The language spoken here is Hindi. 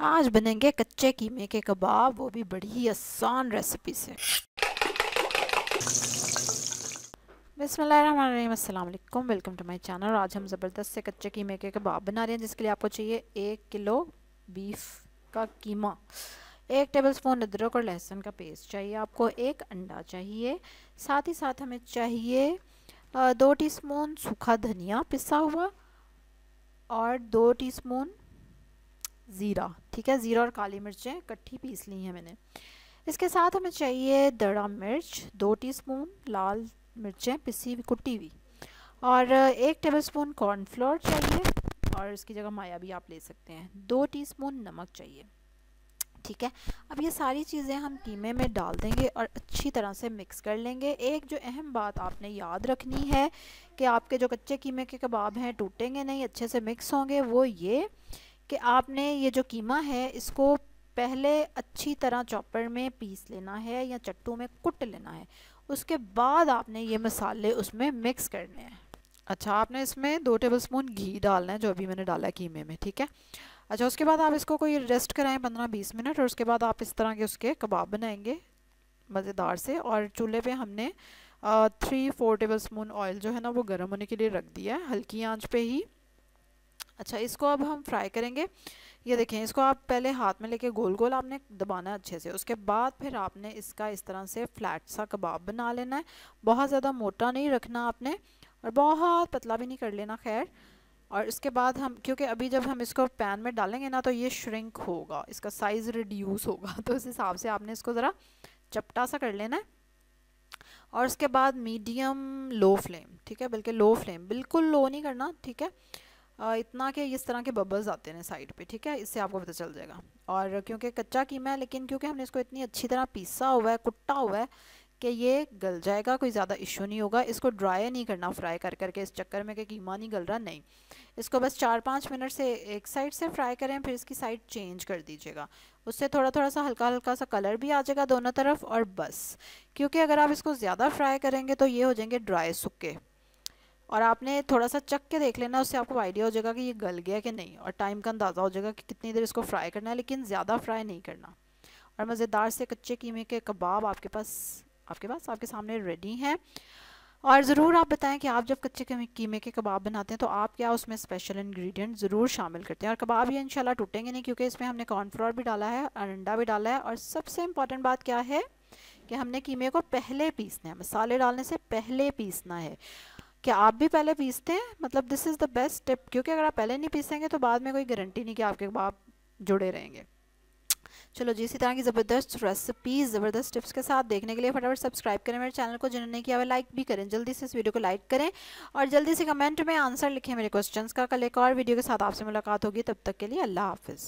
आज बनेंगे कच्चे कीमे के कबाब, वो भी बड़ी ही आसान रेसिपी से। बिस्मिल्लाहिर्रहमानिर्रहीम, अस्सलाम वालेकुम, वेलकम टू माय चैनल। आज हम ज़बरदस्त से कच्चे कीमे के कबाब बना रहे हैं, जिसके लिए आपको चाहिए 1 किलो बीफ का कीमा, 1 टेबलस्पून अदरक और लहसुन का पेस्ट चाहिए आपको, 1 अंडा चाहिए, साथ ही साथ हमें चाहिए 2 टीस्पून सूखा धनिया पिसा हुआ और 2 टीस्पून ज़ीरा। ठीक है, ज़ीरा और काली मिर्चें इकट्ठी पीस ली हैं मैंने। इसके साथ हमें चाहिए दड़ा मिर्च 2 टीस्पून, लाल मिर्चें पिसी हुई कुटी हुई, और 1 टेबलस्पून कॉर्नफ्लोर चाहिए, और इसकी जगह माया भी आप ले सकते हैं। 2 टीस्पून नमक चाहिए। ठीक है, अब ये सारी चीज़ें हम कीमे में डाल देंगे और अच्छी तरह से मिक्स कर लेंगे। एक जो अहम बात आपने याद रखनी है कि आपके जो कच्चे कीमे के कबाब हैं टूटेंगे नहीं, अच्छे से मिक्स होंगे, वो ये कि आपने ये जो कीमा है इसको पहले अच्छी तरह चॉपर में पीस लेना है या चट्टू में कुट लेना है, उसके बाद आपने ये मसाले उसमें मिक्स करने हैं। अच्छा, आपने इसमें 2 टेबलस्पून घी डालना है, जो अभी मैंने डाला है कीमे में। ठीक है, अच्छा, उसके बाद आप इसको कोई रेस्ट कराएं 15-20 मिनट, और उसके बाद आप इस तरह के उसके कबाब बनाएंगे मज़ेदार से। और चूल्हे पे हमने 3-4 टेबलस्पून ऑयल जो है ना वो गर्म होने के लिए रख दिया है, हल्की आंच पे ही। अच्छा, इसको अब हम फ्राई करेंगे। ये देखें, इसको आप पहले हाथ में लेके गोल गोल आपने दबाना है अच्छे से, उसके बाद फिर आपने इसका इस तरह से फ्लैट सा कबाब बना लेना है। बहुत ज़्यादा मोटा नहीं रखना आपने और बहुत पतला भी नहीं कर लेना, खैर। और इसके बाद हम, क्योंकि अभी जब हम इसको पैन में डालेंगे ना तो ये श्रिंक होगा, इसका साइज़ रिड्यूस होगा, तो इस हिसाब से आपने इसको ज़रा चपटा सा कर लेना है। और उसके बाद मीडियम लो फ्लेम, ठीक है, बल्कि लो फ्लेम, बिल्कुल लो नहीं करना, ठीक है, इतना कि इस तरह के बबल्स आते हैं साइड पे, ठीक है, इससे आपको पता चल जाएगा। और क्योंकि कच्चा कीमा है, लेकिन क्योंकि हमने इसको इतनी अच्छी तरह पीसा हुआ है, कुट्टा हुआ है, कि ये गल जाएगा, कोई ज़्यादा इशू नहीं होगा। इसको ड्राई नहीं करना फ्राई कर करके इस चक्कर में कि कीमा नहीं गल रहा, नहीं। इसको बस 4-5 मिनट से एक साइड से फ्राई करें, फिर इसकी साइड चेंज कर दीजिएगा, उससे थोड़ा थोड़ा सा हल्का हल्का सा कलर भी आ जाएगा दोनों तरफ। और बस, क्योंकि अगर आप इसको ज़्यादा फ्राई करेंगे तो ये हो जाएंगे ड्राई, सूखे, और आपने थोड़ा सा चख के देख लेना, उससे आपको आइडिया हो जाएगा कि ये गल गया कि नहीं, और टाइम का अंदाज़ा हो जाएगा कि कितनी देर इसको फ्राई करना है, लेकिन ज़्यादा फ्राई नहीं करना। और मज़ेदार से कच्चे कीमे के कबाब आपके सामने रेडी हैं। और ज़रूर आप बताएं कि आप जब कच्चे कीमे के कबाब बनाते हैं तो आप क्या उसमें स्पेशल इंग्रेडिएंट ज़रूर शामिल करते हैं। और कबाब ये इंशाल्लाह टूटेंगे नहीं, क्योंकि इसमें हमने कॉर्नफ्लोर भी डाला है और अंडा भी डाला है। और सबसे इम्पॉर्टेंट बात क्या है कि हमने कीमे को पहले पीसना है, मसाले डालने से पहले पीसना है। क्या आप भी पहले पीसते हैं? मतलब this is the best tip, क्योंकि अगर आप पहले नहीं पीसेंगे तो बाद में कोई गारंटी नहीं कि आपके कबाब जुड़े रहेंगे। चलो जी, इसी तरह की ज़बरदस्त रेसिपीज़, ज़बरदस्त टिप्स के साथ देखने के लिए फटाफट सब्सक्राइब करें मेरे चैनल को, जिन्होंने किया हुआ लाइक भी करें, जल्दी से इस वीडियो को लाइक करें और जल्दी से कमेंट में आंसर लिखें मेरे क्वेश्चंस का। कल एक और वीडियो के साथ आपसे मुलाकात होगी, तब तक के लिए अल्लाह हाफिज़।